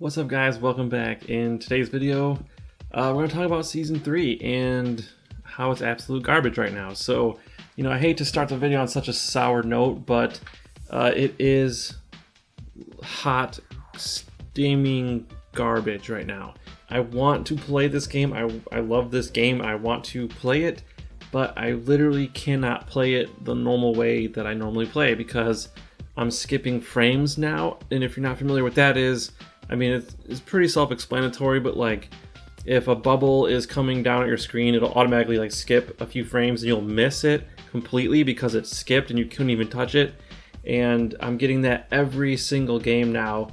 What's up guys, welcome back. In today's video, we're going to talk about Season 3 and how it's absolute garbage right now. So, I hate to start the video on such a sour note, but it is hot, steaming garbage right now. I want to play this game, I love this game, I want to play it, but I literally cannot play it the normal way that I normally play because I'm skipping frames now, and if you're not familiar with that is, it's pretty self-explanatory, but like if a bubble is coming down at your screen, it'll automatically like skip a few frames and you'll miss it completely because it's skipped and you couldn't even touch it. And I'm getting that every single game now,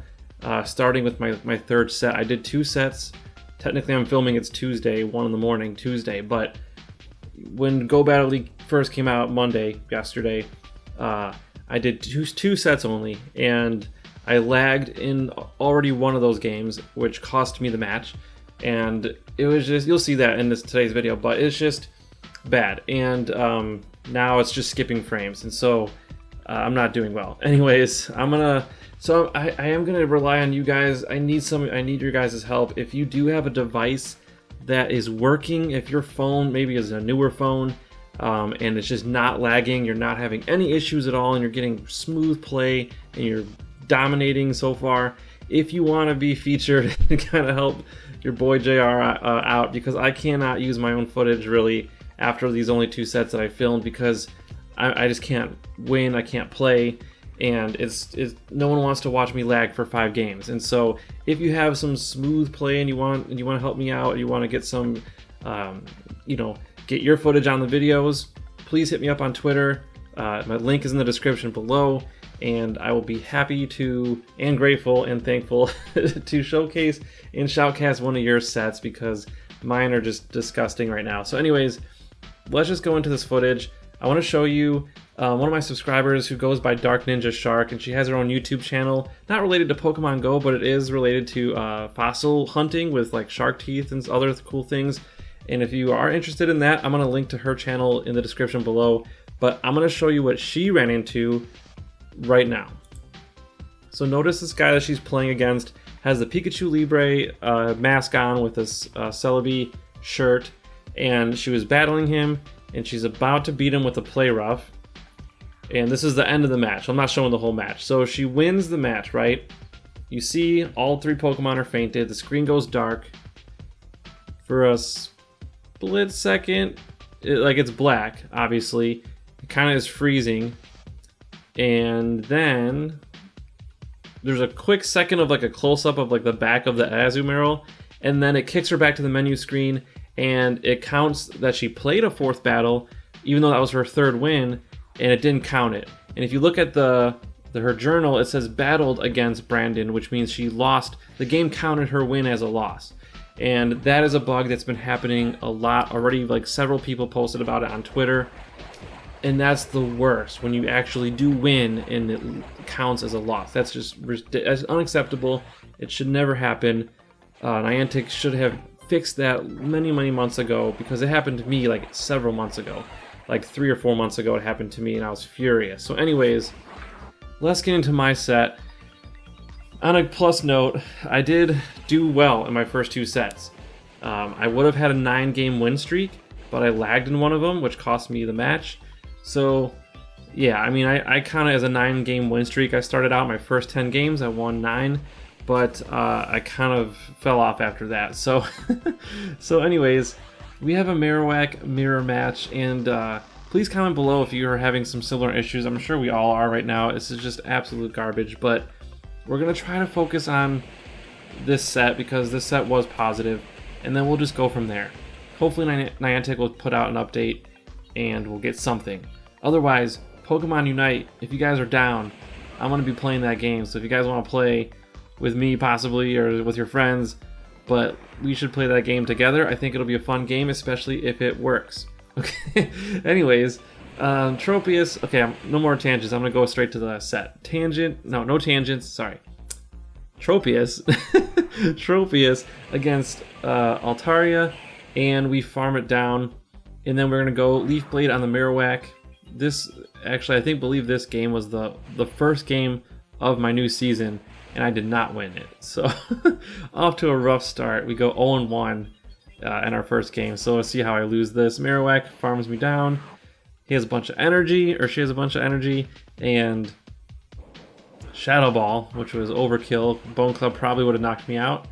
starting with my third set. I did 2 sets. Technically I'm filming it's Tuesday, 1 in the morning, Tuesday, but when Go Battle League first came out yesterday, I did two sets only, and I lagged in already one of those games, which cost me the match, and it was just, you'll see that in today's video, but it's just bad, and now it's just skipping frames, and so I'm not doing well. Anyways, I am gonna rely on you guys. I need your guys' help. If you do have a device that is working, if your phone maybe is a newer phone, and it's just not lagging, you're not having any issues at all, and you're getting smooth play, and you're dominating so far, if you want to be featured and kind of help your boy JR out, because I cannot use my own footage really after these only 2 sets that I filmed, because I just can't win, I can't play, and it's no one wants to watch me lag for 5 games. And so if you have some smooth play and you want to help me out, you want to get some get your footage on the videos, please hit me up on Twitter. My link is in the description below, and I will be happy to, and grateful and thankful to showcase and shoutcast one of your sets, because mine are just disgusting right now. So anyways, let's just go into this footage. I want to show you one of my subscribers who goes by Dark Ninja Shark, and she has her own YouTube channel, not related to Pokemon Go, but it is related to fossil hunting with like shark teeth and other cool things. And if you are interested in that, I'm going to link to her channel in the description below, but I'm going to show you what she ran into right now. So notice this guy that she's playing against has the Pikachu Libre mask on with this Celebi shirt, and she was battling him, and she's about to beat him with a play rough, and this is the end of the match. I'm not showing the whole match. So she wins the match, right? You see all 3 Pokemon are fainted, the screen goes dark for a split second, it's black, obviously, it kind of is freezing, and then there's a quick second of like a close-up of like the back of the Azumarill, and then it kicks her back to the menu screen, and it counts that she played a 4th battle, even though that was her 3rd win, and it didn't count it. And if you look at her journal, it says battled against Brandon, which means she lost. The game counted her win as a loss. And that is a bug that's been happening a lot already. Like several people posted about it on Twitter. And that's the worst, when you actually do win and it counts as a loss. That's that's unacceptable. It should never happen. Niantic should have fixed that many months ago, because it happened to me like several months ago. Like 3 or 4 months ago it happened to me, and I was furious. So anyways, let's get into my set. On a plus note, I did do well in my first 2 sets. I would have had a 9-game win streak, but I lagged in one of them, which cost me the match. So yeah, I kind of, as a 9-game win streak, I started out my first 10 games, I won 9, but I kind of fell off after that. So so anyways, we have a Marowak mirror match, and please comment below if you are having some similar issues. I'm sure we all are right now. This is just absolute garbage, but we're going to try to focus on this set because this set was positive, and then we'll just go from there. Hopefully Niantic will put out an update and we'll get something. Otherwise, Pokemon Unite, if you guys are down, I'm going to be playing that game. So if you guys want to play with me possibly, or with your friends, but we should play that game together. I think it'll be a fun game, especially if it works. Okay. Anyways, Tropius. Okay, no more tangents. I'm gonna go straight to the set. No tangents. Sorry. Tropius. Tropius against Altaria, and we farm it down, and then we're gonna go Leaf Blade on the Marowak. This actually, I believe this game was the first game of my new season, and I did not win it. So off to a rough start. We go 0-1 in our first game. So let's see how I lose this. Marowak farms me down. He has a bunch of energy, or she has a bunch of energy, and Shadow Ball, which was overkill. Bone Club probably would have knocked me out,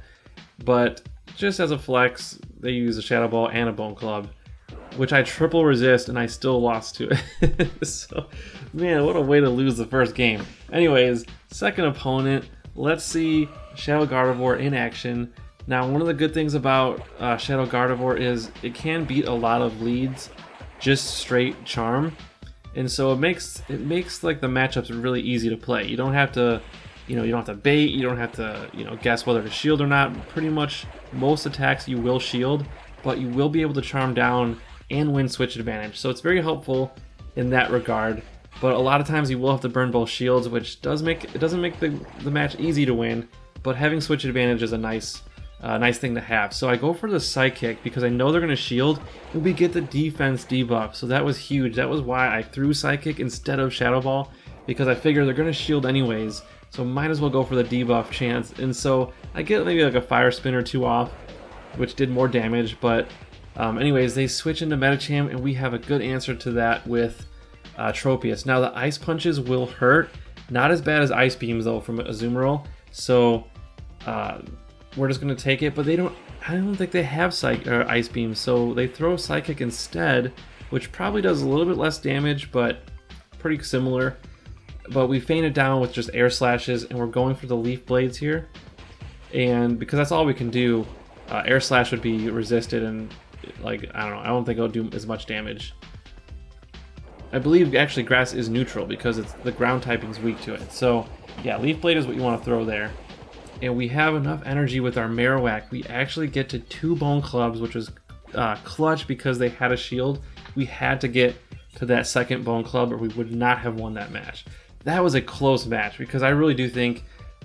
but just as a flex, they use a Shadow Ball and a Bone Club, which I triple resist, and I still lost to it. So, man, what a way to lose the first game. Anyways, second opponent, let's see Shadow Gardevoir in action. Now, one of the good things about Shadow Gardevoir is it can beat a lot of leads just straight charm, and so it makes like the matchups really easy to play. You don't have to, you don't have to bait. You don't have to, guess whether to shield or not. Pretty much most attacks you will shield, but you will be able to charm down and win switch advantage. So it's very helpful in that regard. But a lot of times you will have to burn both shields, which doesn't make the match easy to win. But having switch advantage is a nice thing to have. So I go for the Psychic because I know they're going to shield, and we get the defense debuff. So that was huge. That was why I threw Psychic instead of Shadow Ball, because I figured they're going to shield anyways. So might as well go for the debuff chance. And so I get maybe like a Fire Spin or two off, which did more damage. But anyways, they switch into Medicham, and we have a good answer to that with Tropius. Now the Ice Punches will hurt. Not as bad as Ice Beams though from Azumarill. So we're just going to take it, but I don't think they have Ice Beam, so they throw Psychic instead, which probably does a little bit less damage, but pretty similar. But we feint it down with just Air Slashes, and we're going for the Leaf Blades here. And because that's all we can do, Air Slash would be resisted, and I don't think it'll do as much damage. I believe actually Grass is neutral because the ground typing is weak to it. So yeah, Leaf Blade is what you want to throw there. And we have enough energy with our Marowak. We actually get to 2 Bone Clubs, which was clutch because they had a shield. We had to get to that second Bone Club or we would not have won that match. That was a close match because I really do think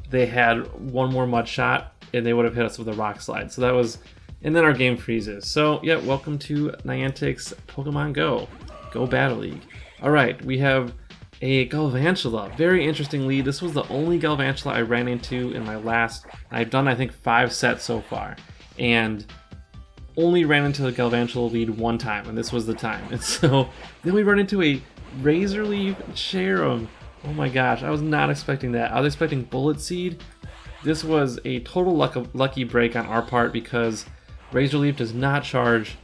they had one more mud shot and they would have hit us with a Rock Slide. So that was, and then our game freezes. So yeah, welcome to Niantic's Pokemon Go. Go Battle League. All right, we have a Galvantula. Very interesting lead. This was the only Galvantula I ran into in my last, I've done I think 5 sets so far, and only ran into the Galvantula lead one time, and this was the time. And so then we run into a Razor Leaf Cherum. Oh my gosh, I was not expecting that. I was expecting Bullet Seed. This was a total lucky break on our part because Razor Leaf does not charge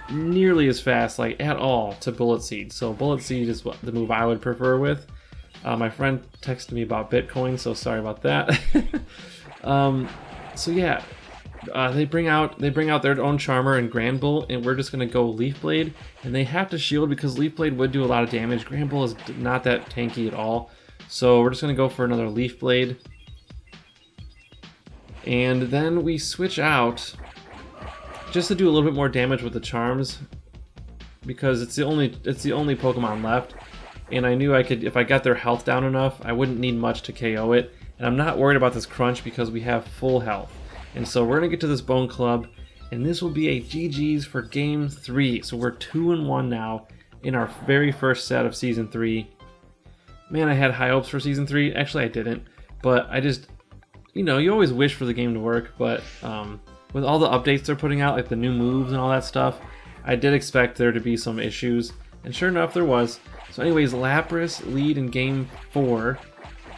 nearly as fast, at all, to Bullet Seed. So Bullet Seed is the move I would prefer with. My friend texted me about Bitcoin, so sorry about that. So yeah, they bring out their own Charmer and Granbull, and we're just gonna go Leaf Blade, and they have to shield because Leaf Blade would do a lot of damage. Granbull is not that tanky at all, so we're just gonna go for another Leaf Blade, and then we switch out just to do a little bit more damage with the charms because it's the only Pokemon left, and I knew I could, if I got their health down enough, I wouldn't need much to KO it, and I'm not worried about this crunch because we have full health. And so we're gonna get to this Bone Club, and this will be a GG's for game 3. So we're 2-1 now in our very first set of season 3. Man, I had high hopes for season 3. Actually, I didn't, but I just, you always wish for the game to work, but with all the updates they're putting out, like the new moves and all that stuff, I did expect there to be some issues, and sure enough, there was. So anyways, Lapras lead in game 4,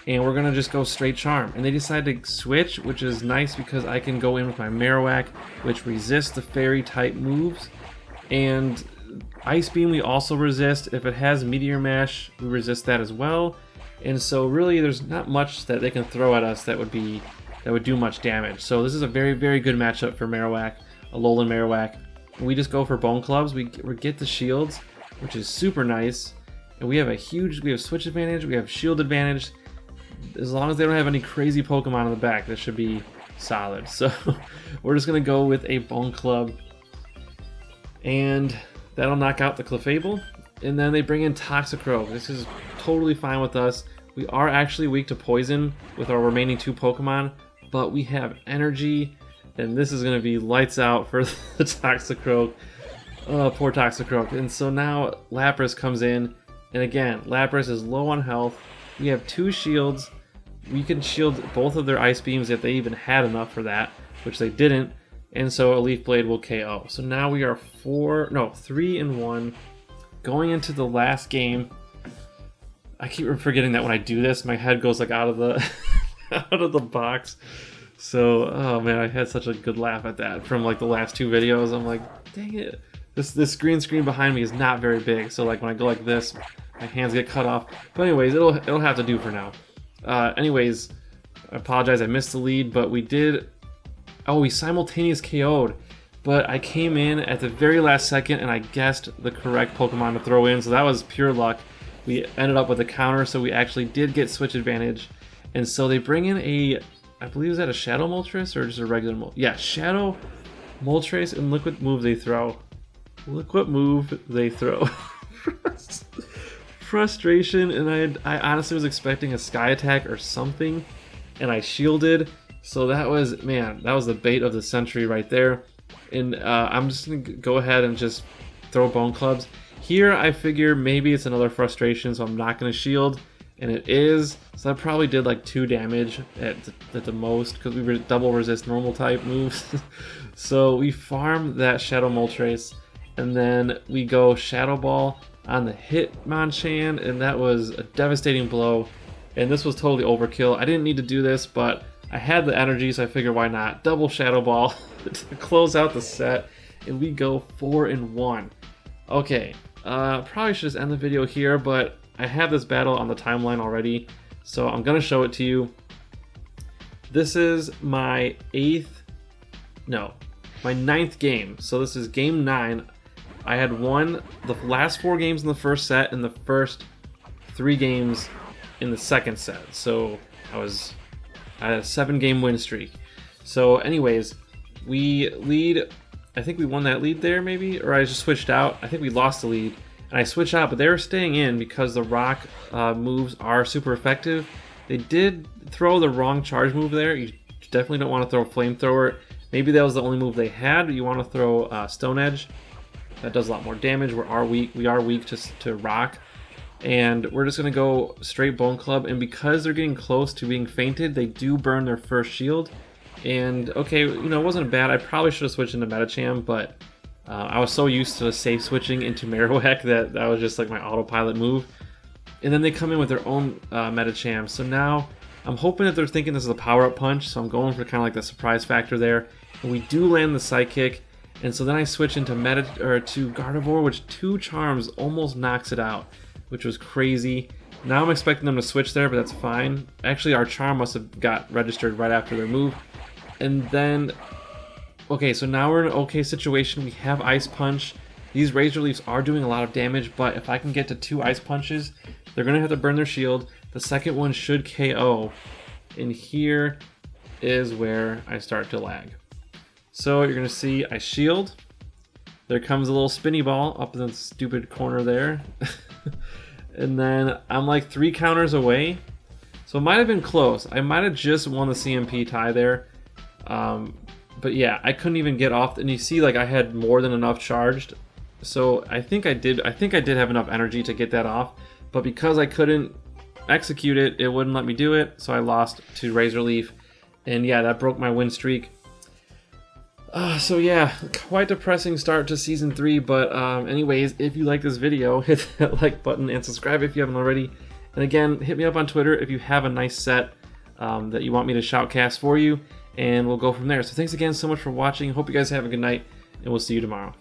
and we're gonna just go straight Charm. And they decide to switch, which is nice because I can go in with my Marowak, which resists the Fairy type moves, and Ice Beam we also resist. If it has Meteor Mash, we resist that as well. And so really, there's not much that they can throw at us that would do much damage. So this is a very, very good matchup for Marowak, Alolan Marowak. And we just go for Bone Clubs. We get the shields, which is super nice. And we have switch advantage, we have shield advantage. As long as they don't have any crazy Pokemon in the back, this should be solid. So we're just gonna go with a Bone Club, and that'll knock out the Clefable. And then they bring in Toxicroak. This is totally fine with us. We are actually weak to poison with our remaining 2 Pokemon, but we have energy, and this is going to be lights out for the Toxicroak. Oh, poor Toxicroak. And so now Lapras comes in, and again, Lapras is low on health. We have 2 shields. we can shield both of their ice beams if they even had enough for that, which they didn't, and so a Leaf Blade will KO. So now we are 3-1 going into the last game. I keep forgetting that when I do this, my head goes like out of the out of the box. So, oh man, I had such a good laugh at that from like the last 2 videos. I'm like, dang it. This green screen behind me is not very big, so like when I go like this, my hands get cut off. But anyways, it'll have to do for now. Anyways, I apologize, I missed the lead, but we did. Oh, we simultaneous KO'd, but I came in at the very last second and I guessed the correct Pokemon to throw in, so that was pure luck. We ended up with a counter, so we actually did get switch advantage, and so they bring in a, I believe, is that a Shadow Moltres or just a regular Yeah, Shadow Moltres, and look what move they throw. Look what move they throw. Frustration, and I honestly was expecting a Sky Attack or something, and I shielded. So that was, man, that was the bait of the century right there. And I'm just going to go ahead and just throw Bone Clubs. Here I figure maybe it's another frustration, so I'm not going to shield. And it is, so I probably did like 2 damage at the most, because we double resist normal type moves. So we farm that Shadow Moltres, and then we go Shadow Ball on the Hitmonchan, and that was a devastating blow. And this was totally overkill. I didn't need to do this, but I had the energy, so I figured why not. Double Shadow Ball to close out the set, and we go 4-1. Okay, probably should just end the video here, but I have this battle on the timeline already, so I'm gonna show it to you. This is my 9th game. So this is game 9. I had won the last 4 games in the first set and the first 3 games in the second set. So I had a 7-game win streak. So anyways, we lead. I think we won that lead there maybe, or I just switched out. I think we lost the lead and I switched out, but they were staying in because the rock moves are super effective. They did throw the wrong charge move there. You definitely don't want to throw Flamethrower. Maybe that was the only move they had. You want to throw Stone Edge. That does a lot more damage. We are weak to rock. And we're just going to go straight Bone Club. And because they're getting close to being fainted, they do burn their first shield. And okay, it wasn't bad. I probably should have switched into Medicham, but I was so used to safe switching into Marowak that was just like my autopilot move. And then they come in with their own Medicham. So now I'm hoping that they're thinking this is a power-up punch. So I'm going for kind of like the surprise factor there. And we do land the Psychic. And so then I switch into to Gardevoir, which 2 charms almost knocks it out, which was crazy. Now I'm expecting them to switch there, but that's fine. Actually, our charm must have got registered right after their move. And then, okay, so now we're in an okay situation. We have Ice Punch. These Razor Leafs are doing a lot of damage, but if I can get to 2 Ice Punches, they're going to have to burn their shield. The second one should KO. And here is where I start to lag. So you're going to see I shield. There comes a little spinny ball up in the stupid corner there. And then I'm like 3 counters away. So it might have been close. I might have just won the CMP tie there. But yeah, I couldn't even get off. And you see, like, I had more than enough charged. So I think I did have enough energy to get that off. But because I couldn't execute it, it wouldn't let me do it. So I lost to Razor Leaf. And yeah, that broke my win streak. So yeah, quite depressing start to Season 3, but anyways, if you like this video, hit that like button and subscribe if you haven't already. And again, hit me up on Twitter if you have a nice set that you want me to shoutcast for you, and we'll go from there. So thanks again so much for watching. Hope you guys have a good night, and we'll see you tomorrow.